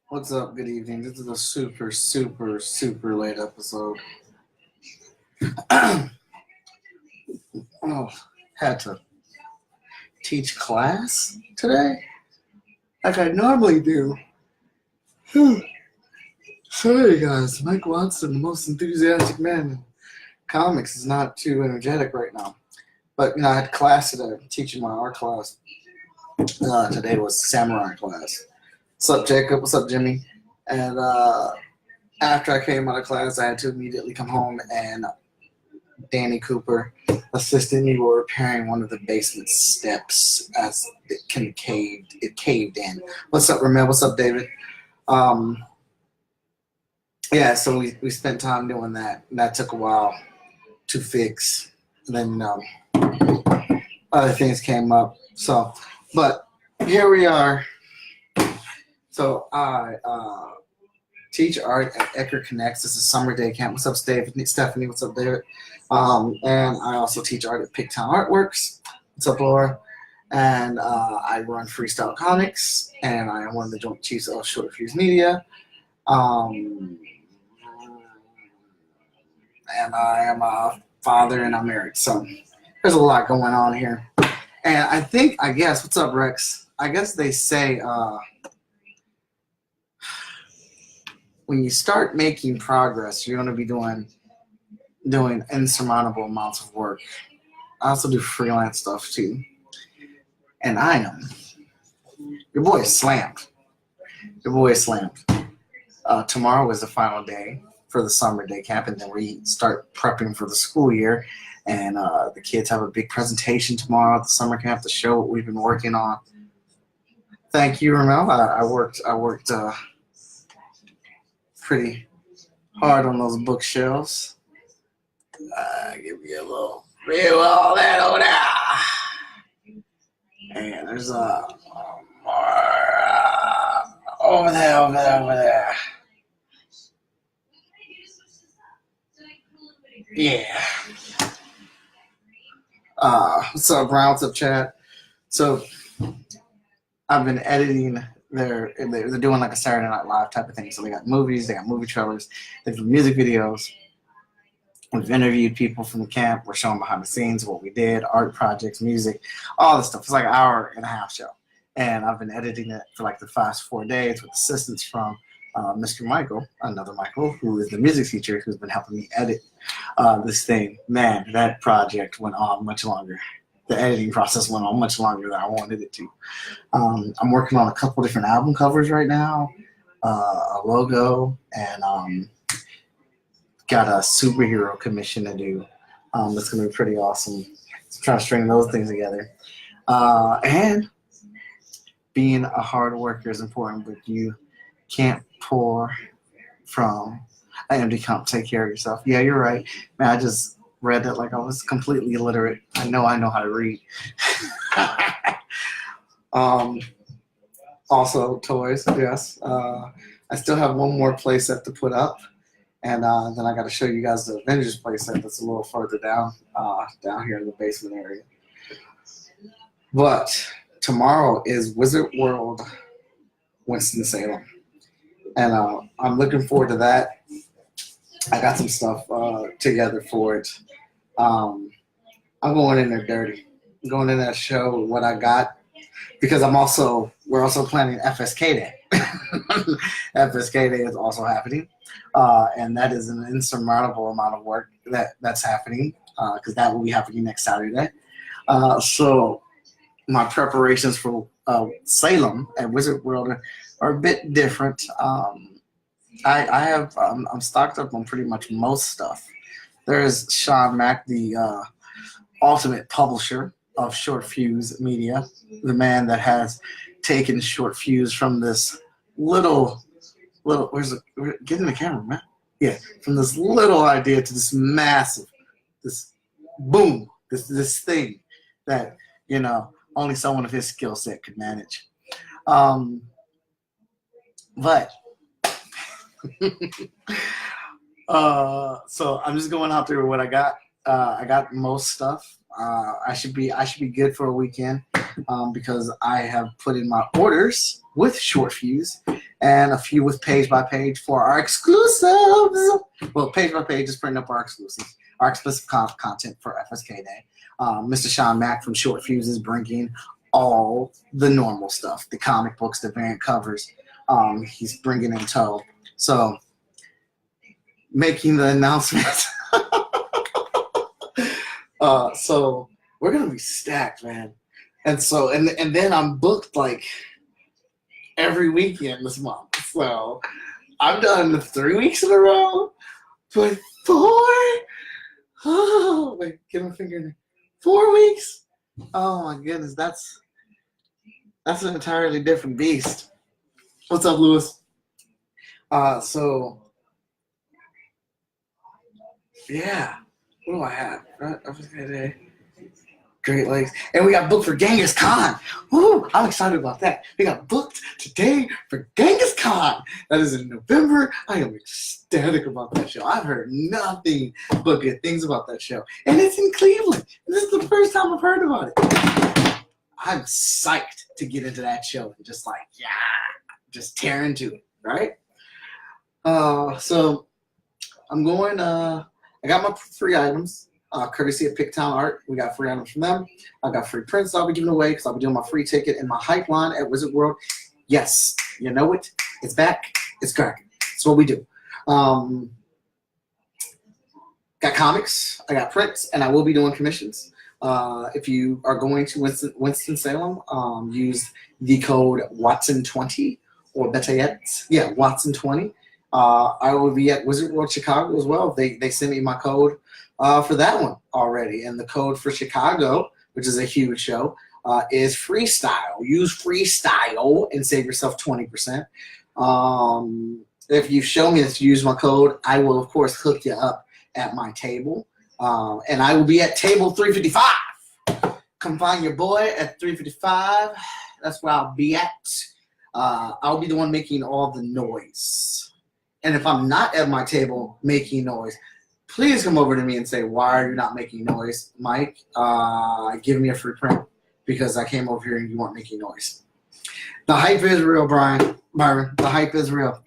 What's up? Good evening. This is a super late episode. Oh, had to teach class today, like I normally do. Sorry, guys. Mike Watson, the most enthusiastic man in comics, is not too energetic right now. But I had class today. I'm teaching my art class. Today was samurai class. What's up, Jacob? What's up, Jimmy? And after I came out of class, I had to immediately come home, and Danny Cooper assisted me with repairing one of the basement steps as it caved in. What's up, Ramel? What's up, David? Yeah, so we spent time doing that. And that took a while to fix. And then other things came up. So, but here we are. So I teach art at Ecker Connects. This is summer day camp. What's up, Stephanie? What's up, David? And I also teach art at Pigtown Artworks. What's up, Laura? And I run Freestyle Komics, and I am one of the joint chiefs of Short Fuse Media. And I am a father, and I'm married. So there's a lot going on here. And I guess, what's up, Rex? I guess they say when you start making progress, you're going to be doing insurmountable amounts of work. I also do freelance stuff too. And I am. Your boy is slammed. Tomorrow is the final day for the summer day camp, and then we start prepping for the school year. And the kids have a big presentation tomorrow at the summer camp to show what we've been working on. Thank you, Ramel. I worked pretty hard on those bookshelves. Give me a little review of all that over there. And there's more over there. Yeah. What's up, Brown? What's up, chat? So I've been editing they're doing like a Saturday Night Live type of thing. So they got movies, they got movie trailers, they do music videos. We've interviewed people from the camp. We're showing behind the scenes what we did, art projects, music, all this stuff. It's like an hour and a half show. And I've been editing it for like the past 4 days with assistance from Mr. Michael, another Michael, who is the music teacher who's been helping me edit this thing. Man, that project went on much longer. The editing process went on much longer than I wanted it to. I'm working on a couple different album covers right now, a logo, and got a superhero commission to do. That's going to be pretty awesome. So trying to string those things together. And being a hard worker is important, but you can't pour from an empty cup. Take care of yourself. Yeah, you're right. Man, I just read that like I was completely illiterate. I know how to read. Also, toys, yes. I still have one more playset to put up. And then I got to show you guys the Avengers playset that's a little further down here in the basement area. But tomorrow is Wizard World Winston-Salem. And I'm looking forward to that. I got some stuff together for it. I'm going in there dirty. I'm going in there to show what I got, because we're also planning FSK Day. FSK Day is also happening, and that is an insurmountable amount of work that's happening, because that will be happening next Saturday. So my preparations for Salem at Wizard World are a bit different. I'm stocked up on pretty much most stuff. There's Sean Mack, the ultimate publisher of Short Fuse Media, the man that has taken Short Fuse from this little get in the camera, man. Yeah, from this little idea to this massive, this boom, this thing that only someone of his skill set could manage. But so I'm just going out there with what I got. I got most stuff. I should be good for a weekend because I have put in my orders with Short Fuse and a few with Page by Page for our exclusives. Well, Page by Page is printing up our exclusives, our exclusive content for FSK Day. Mr. Sean Mack from Short Fuse is bringing all the normal stuff, the comic books, the variant covers. He's bringing in tow. So, making the announcement. So we're gonna be stacked, man. And so, and then I'm booked like every weekend this month. So I've done 3 weeks in a row, but 4. Oh, wait, get my finger in there. 4 weeks. Oh my goodness, that's an entirely different beast. What's up, Lewis? So yeah. What do I have? Great Lakes. And we got booked for Genghis Khan. Woo! I'm excited about that. We got booked today for Genghis Khan. That is in November. I am ecstatic about that show. I've heard nothing but good things about that show. And it's in Cleveland. This is the first time I've heard about it. I'm psyched to get into that show and just like, yeah, just tear into it, right? So I'm going, I got my free items, courtesy of Picktown Art. We got free items from them. I got free prints I'll be giving away because I'll be doing my free ticket in my hype line at Wizard World. Yes, you know it. It's back. It's cracking. It's what we do. Got comics. I got prints, and I will be doing commissions. If you are going to Winston-Salem, use the code Watson20 or better yet, yeah, Watson20. I will be at Wizard World Chicago as well. They sent me my code for that one already. And the code for Chicago, which is a huge show, is Freestyle. Use Freestyle and save yourself 20%. If you show me that you use my code, I will, of course, hook you up at my table. And I will be at table 355. Come find your boy at 355. That's where I'll be at. I'll be the one making all the noise. And if I'm not at my table making noise, please come over to me and say, why are you not making noise, Mike? Give me a free print because I came over here and you weren't making noise. The hype is real, Byron. The hype is real.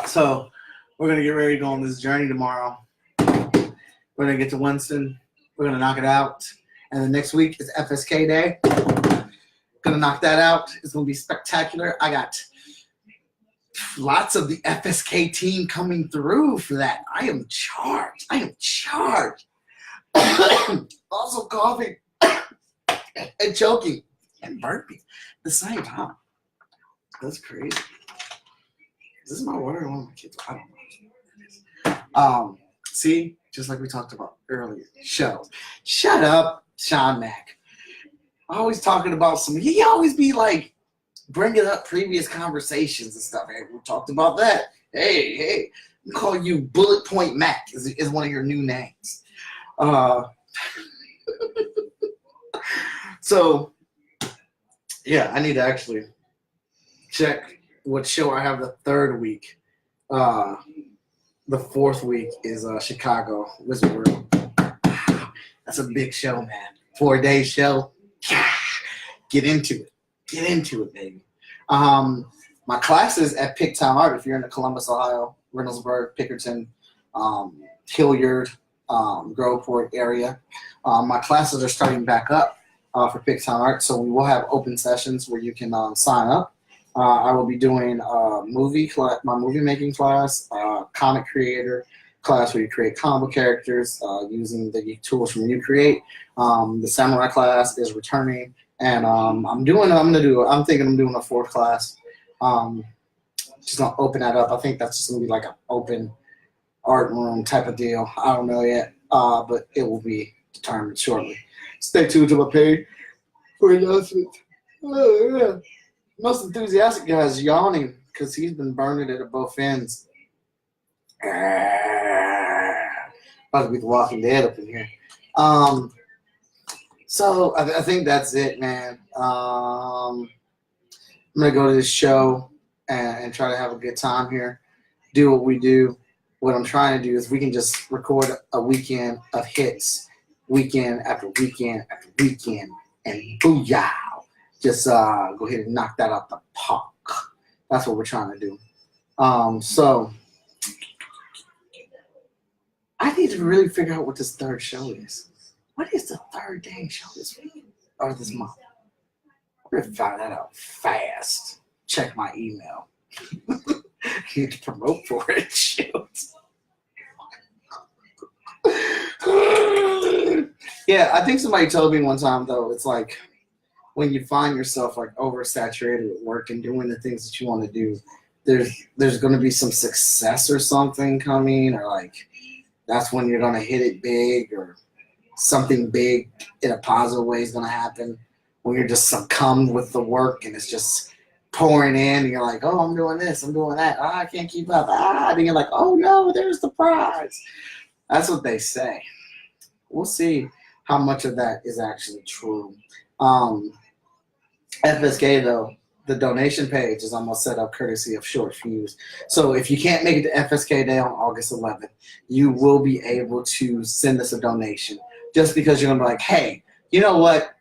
So we're going to get ready to go on this journey tomorrow. We're going to get to Winston. We're going to knock it out. And then next week is FSK Day. Going to knock that out. It's going to be spectacular. I got lots of the FSK team coming through for that. I am charged. Also coughing and choking and burping at the same time. That's crazy. Is this my water or one of my kids? I don't know. See, just like we talked about earlier, shows. Shut up, Sean Mack. Always talking about he always be like, bringing up previous conversations and stuff. Hey, we talked about that. Hey, we call you Bullet Point Mac is one of your new names. So, yeah, I need to actually check what show I have the 3rd week. The 4th week is Chicago Wizard World. That's a big show, man. 4-day show. Get into it. Get into it, baby. My classes at Picktown Art, if you're in the Columbus, Ohio, Reynoldsburg, Pickerton, Hilliard, Groveport area, my classes are starting back up for Picktown Art, so we will have open sessions where you can sign up. I will be doing my movie making class, comic creator class where you create combo characters using the tools from UCreate. The samurai class is returning. And I'm thinking I'm doing a 4th class. Just gonna open that up. I think that's just gonna be like an open art room type of deal. I don't know yet, but it will be determined shortly. Stay tuned to my page for announcements. Oh, yeah. Most enthusiastic guy is yawning because he's been burning it at both ends. About to be the Walking Dead up in here. So I think that's it, man. I'm going to go to this show and try to have a good time here, do what we do. What I'm trying to do is we can just record a weekend of hits weekend after weekend after weekend, and booyah, just go ahead and knock that out the park. That's what we're trying to do. So I need to really figure out what this third show is. What is the third dang show this week or this month? We're gonna find that out fast. Check my email. Need to promote for it. Shoot. Yeah, I think somebody told me one time though, it's like when you find yourself like oversaturated with work and doing the things that you want to do, there's going to be some success or something coming, or like that's when you're going to hit it big, or something big in a positive way is going to happen when you're just succumbed with the work and it's just pouring in and you're like, oh, I'm doing this, I'm doing that, I can't keep up, and you're like, oh no, there's the prize. That's what they say. We'll see how much of that is actually true. FSK though, the donation page is almost set up courtesy of Short Fuse. So if you can't make it to FSK Day on August 11th, you will be able to send us a donation. Just because you're going to be like, hey, you know what?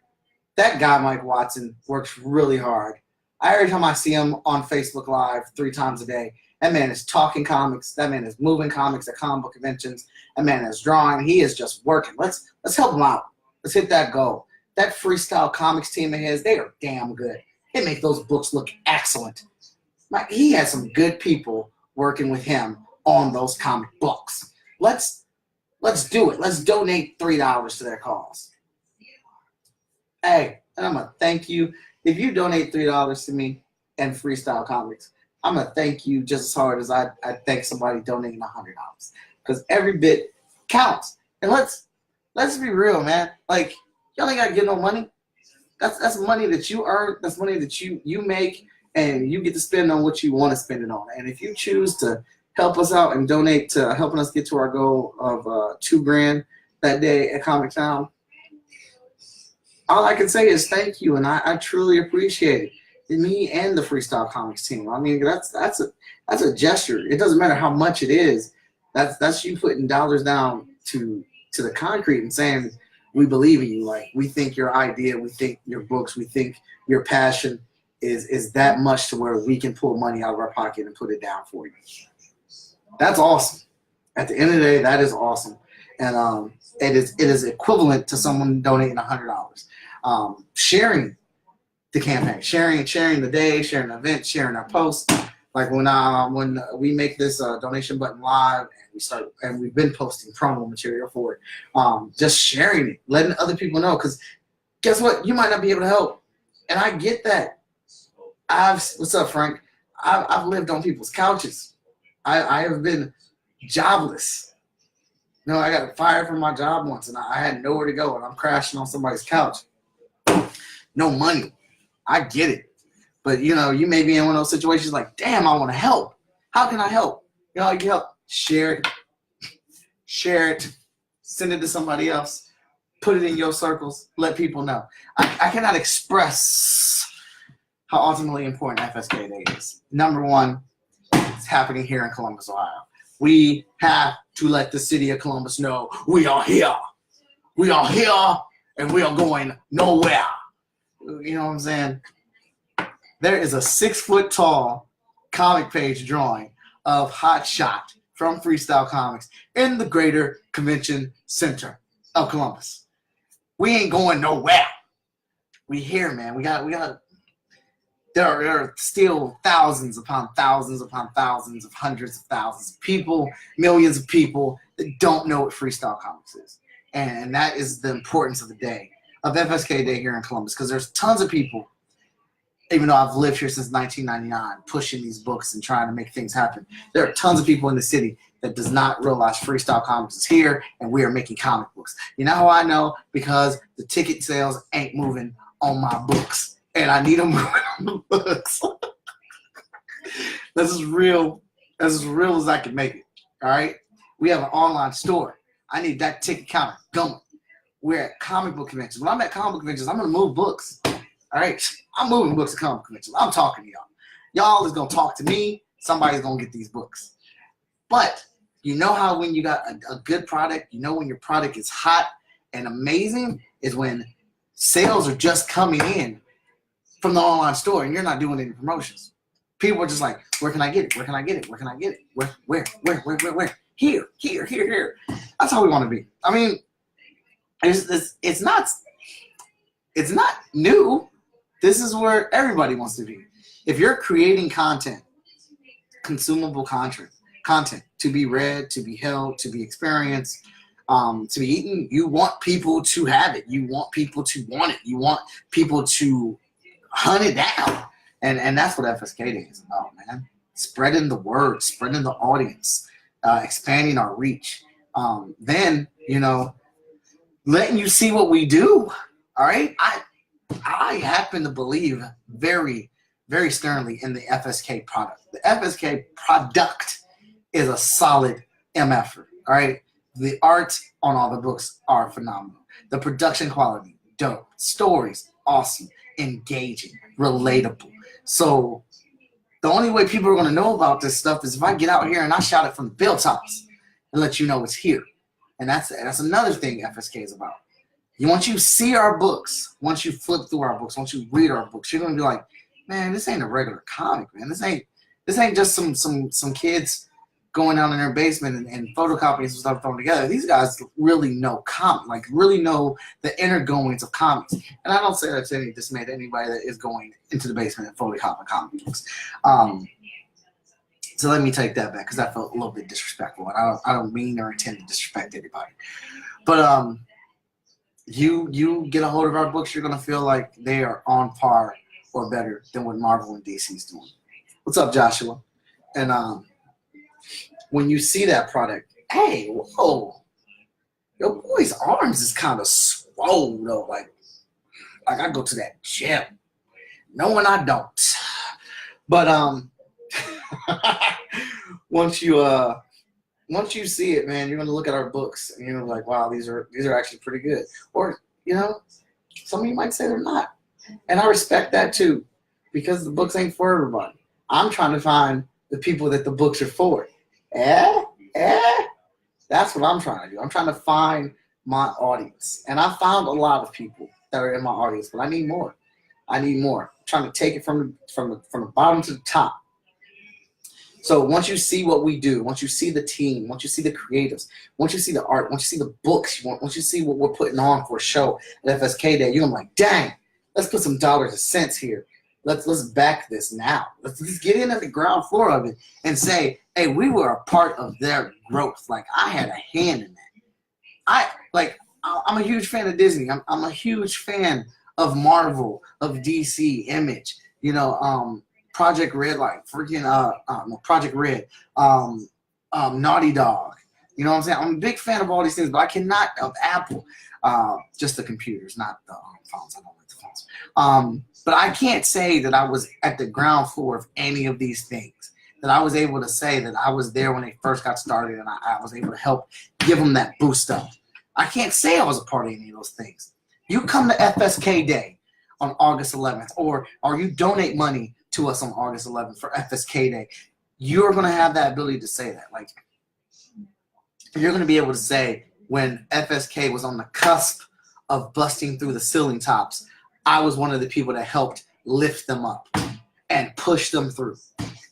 That guy, Mike Watson, works really hard. Every time I see him on Facebook Live 3 times a day, that man is talking comics. That man is moving comics at comic book conventions. That man is drawing. He is just working. Let's help him out. Let's hit that goal. That Freestyle Komics team of his, they are damn good. They make those books look excellent. Like, he has some good people working with him on those comic books. Let's do it. Let's donate $3 to their cause. Hey, and I'm going to thank you. If you donate $3 to me and Freestyle Komics, I'm going to thank you just as hard as I thank somebody donating $100. Because every bit counts. And let's be real, man. Like, y'all ain't got to get no money. That's money that you earn. That's money that you make, and you get to spend on what you want to spend it on. And if you choose to help us out and donate to helping us get to our goal of $2,000 that day at Comic Town, all I can say is thank you, and I truly appreciate it. Me and the Freestyle Komics team. I mean, that's a gesture. It doesn't matter how much it is. That's you putting dollars down to the concrete and saying, we believe in you. Like, we think your idea, we think your books, we think your passion is that much to where we can pull money out of our pocket and put it down for you. That's awesome. At the end of the day, that is awesome. And it is equivalent to someone donating $100. Sharing the campaign, sharing the day, sharing the event, sharing our posts. Like when we make this donation button live and we've been posting promo material for it, just sharing it, letting other people know, because guess what? You might not be able to help, and I get that. What's up, Frank? I've lived on people's couches. I have been jobless. No, I got fired from my job once, and I had nowhere to go, and I'm crashing on somebody's couch. No money. I get it. But, you know, you may be in one of those situations like, damn, I want to help. How can I help? You know, you help. Share it. Share it. Send it to somebody else. Put it in your circles. Let people know. I cannot express how ultimately important FSK Day is. Number one, it's happening here in Columbus, Ohio. We have to let the city of Columbus know we are here. We are here, and we are going nowhere. You know what I'm saying? There is a 6-foot-tall comic page drawing of Hot Shot from Freestyle Komics in the Greater Convention Center of Columbus. We ain't going nowhere. We here, man. We got. There are still thousands upon thousands upon thousands of hundreds of thousands of people, millions of people that don't know what Freestyle Komics is, and that is the importance of the day of FSK Day here in Columbus, because there's tons of people. Even though I've lived here since 1999, pushing these books and trying to make things happen, there are tons of people in the city that does not realize Freestyle Komics is here and we are making comic books. You know how I know? Because the ticket sales ain't moving on my books, and I need them moving on the books. That's as real as I can make it. All right, we have an online store. I need that ticket counter going. We're at comic book conventions. When I'm at comic book conventions, I'm gonna move books. All right, I'm moving books to comic conventions. I'm talking to y'all. Y'all is going to talk to me. Somebody's going to get these books. But you know how when you got a good product, you know when your product is hot and amazing is when sales are just coming in from the online store and you're not doing any promotions. People are just like, where can I get it? Where can I get it? Where can I get it? Where? Here. That's how we want to be. I mean, it's not new. This is where everybody wants to be. If you're creating content, consumable content to be read, to be held, to be experienced, to be eaten, you want people to have it. You want people to want it. You want people to hunt it down. And that's what FSK Day is about, man. Spreading the word, spreading the audience, expanding our reach. Then, you know, letting you see what we do. All right? I happen to believe very, very sternly in the FSK product. The FSK product is a solid MFer. All right? The art on all the books are phenomenal. The production quality, dope. Stories, awesome. Engaging, relatable. So the only way people are going to know about this stuff is if I get out here and I shout it from the billtops and let you know it's here. And that's another thing FSK is about. Once you see our books, once you flip through our books, once you read our books, you're going to be like, man, this ain't a regular comic, man. This ain't just some kids going down in their basement and photocopying some stuff thrown together. These guys really know comics, like really know the inner goings of comics. And I don't say that to any dismay to anybody that is going into the basement and photocopying comic books. So let me take that back because that felt a little bit disrespectful. And I don't mean or intend to disrespect anybody. But you get a hold of our books, you're gonna feel like they are on par or better than what Marvel and DC is doing. What's up, Joshua? And when you see that product, hey, whoa, your boy's arms is kind of swole though. Like I go to that gym. No, and I don't. But once you see it, man, you're gonna look at our books and you're like, wow, these are actually pretty good. Or, you know, some of you might say they're not. And I respect that too, because the books ain't for everybody. I'm trying to find the people that the books are for. That's what I'm trying to do. I'm trying to find my audience. And I found a lot of people that are in my audience, but I need more. I'm trying to take it from the bottom to the top. So once you see what we do, once you see the team, once you see the creatives, once you see the art, once you see the books, once you see what we're putting on for a show at FSK Day, you're like, dang, let's put some dollars and cents here. Let's back this now. Let's get in at the ground floor of it and say, hey, we were a part of their growth. Like I had a hand in that. I'm a huge fan of Disney. I'm a huge fan of Marvel, of DC, Image. You know, Project Red, like freaking Project Red, Naughty Dog. You know what I'm saying? I'm a big fan of all these things, but I cannot of Apple. Just the computers, not the phones. I don't like the phones. But I can't say that I was at the ground floor of any of these things. That I was able to say that I was there when they first got started and I was able to help give them that boost up. I can't say I was a part of any of those things. You come to FSK Day on August 11th, or you donate money to us on August 11th for FSK Day, you're going to have that ability to say that. Like, you're going to be able to say, when FSK was on the cusp of busting through the ceiling tops, I was one of the people that helped lift them up and push them through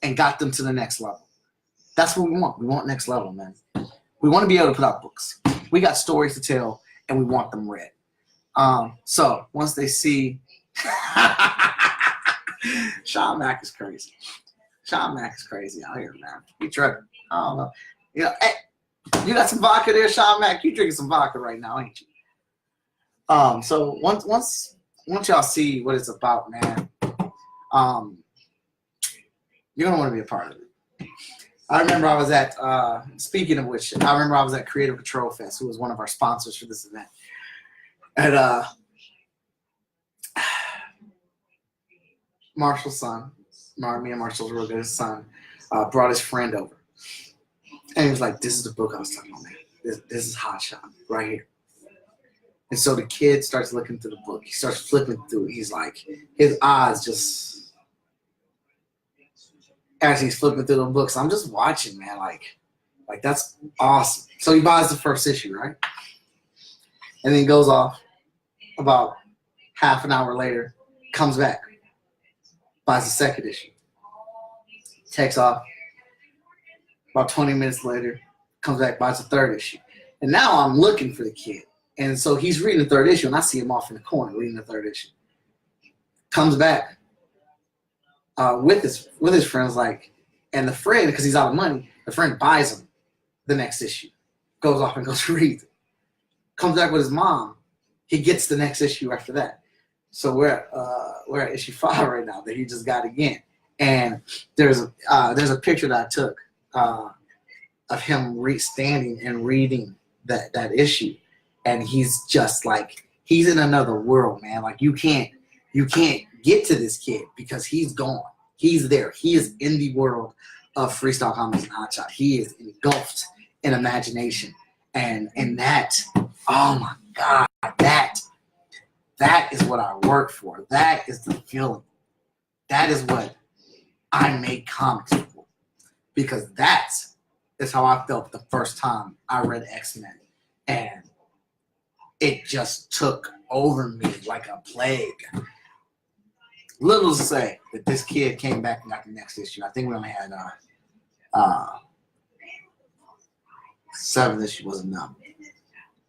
and got them to the next level. That's what we want. We want next level, man. We want to be able to put out books. We got stories to tell, and we want them read. So once they see... Sean Mack is crazy. Sean Mack is crazy out here, man. He tripping. I don't know. You know, hey, you got some vodka there, Sean Mack? You drinking some vodka right now, ain't you? So once y'all see what it's about, man, you're gonna want to be a part of it. I remember I was at, speaking of which, I remember I was at Creative Control Fest, who was one of our sponsors for this event. And Marshall's son, me and Marshall's real good, his son, brought his friend over. And he was like, this is the book I was talking about, man. This is Hot Shot right here. And so the kid starts looking through the book. He starts flipping through. He's like, his eyes just, as he's flipping through the books, I'm just watching, man. Like that's awesome. So he buys the first issue, right? and then goes off. About half an hour later, comes back, buys the second issue, takes off. About 20 minutes later, comes back, buys the third issue. And now I'm looking for the kid. And so he's reading the third issue, and I see him off in the corner reading the third issue. Comes back with his friends, like, and the friend, because he's out of money, the friend buys him the next issue. Goes off and goes to read it. Comes back with his mom. He gets the next issue after that. So we're at issue 5 right now that he just got again. And there's a picture that I took of him standing and reading that issue, and he's just like, he's in another world, man. Like you can't get to this kid because he's gone. He's there. He is in the world of Freestyle Komics and Hotshot. He is engulfed in imagination, and that, oh my God, that is what I work for. That is the feeling. That is what I make comics for, because that's how I felt the first time I read X-Men, and it just took over me like a plague. Little to say that this kid came back and got the next issue. I think we only had 7th issue was enough.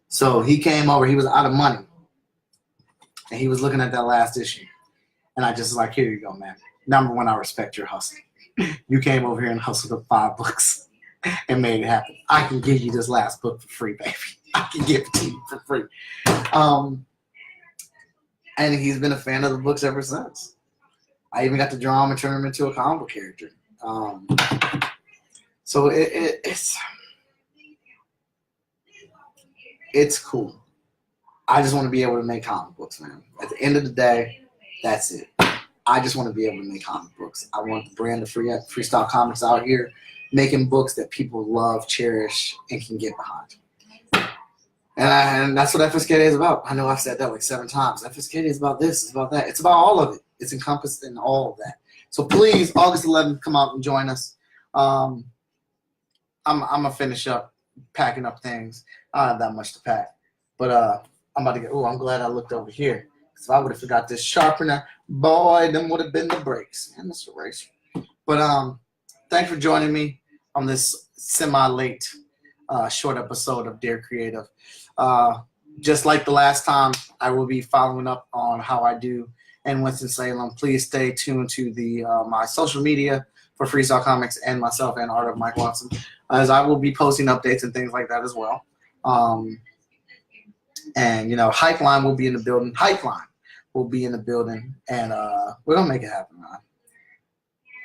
So he came over. He was out of money, and he was looking at that last issue, and I just was like, here you go, man. Number one, I respect your hustle. You came over here and hustled up 5 books and made it happen. I can give you this last book for free, baby. I can give it to you for free. And he's been a fan of the books ever since. I even got to draw him and turn him into a comic book character. So it's cool. I just want to be able to make comic books, man. At the end of the day, that's it. I just want to be able to make comic books. I want the brand of Freestyle Komics out here making books that people love, cherish, and can get behind. And that's what FSKD is about. I know I've said that like 7 times. FSKD is about this, it's about that. It's about all of it. It's encompassed in all of that. So please, August 11th, come out and join us. I'm going to finish up packing up things. I don't have that much to pack. But I'm about to get, I'm glad I looked over here. Because if I would have forgot this sharpener, boy, them would have been the brakes. Man, Mr. Racer. But thanks for joining me on this semi-late short episode of Dear Creative. Just like the last time, I will be following up on how I do in Winston-Salem. Please stay tuned to the my social media for Freestyle Komics and myself and Art of Mike Watson, as I will be posting updates and things like that as well. And, you know, Hypeline will be in the building. Hypeline will be in the building, and we're going to make it happen, man.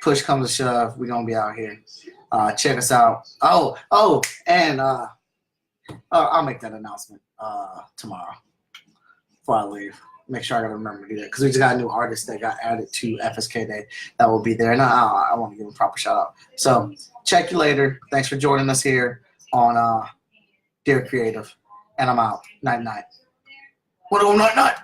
Push comes to shove, we're going to be out here. Check us out. And I'll make that announcement tomorrow before I leave. Make sure I gotta remember to do that, because we just got a new artist that got added to FSK Day that will be there, and I want to give him a proper shout out. So check you later. Thanks for joining us here on Dear Creative, and I'm out. Night night. What night night?